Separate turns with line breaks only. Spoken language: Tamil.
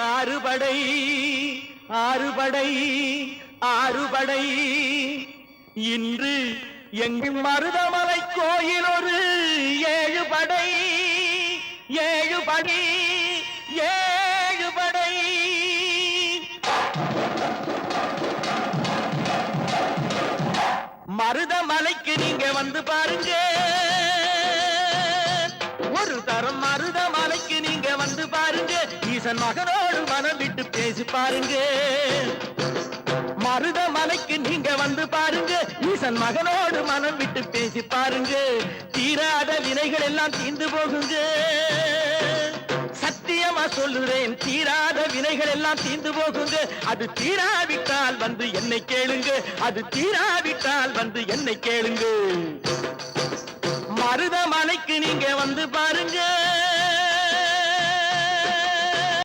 ஆறுபடை ஆறுபடை ஆறுபடை இன்று எங்கும் மருதமலை கோயில் ஒரு ஏழுபடை ஏழுபடி ஏழுபடை மருதமலைக்கு நீங்க வந்து பாருங்க ஒரு தரம் மருதமலைக்கு நீங்க வந்து பாருங்க ஈசன் மகனோடு மனம் விட்டு பேசி பாருங்க மருதமலைக்கு நீங்க வந்து பாருங்க ஈசன் மகனோடு மனம் விட்டு பேசி பாருங்க தீராத வினைகள் எல்லாம் தீர்ந்து போகுங்க சத்தியமா சொல்லுறேன் தீராத வினைகள் எல்லாம் தீர்ந்து போகுங்க அது தீராவிட்டால் வந்து என்னை கேளுங்க அது தீராவிட்டால் வந்து என்னை கேளுங்க மருதமலைக்கு நீங்க வந்து பாருங்க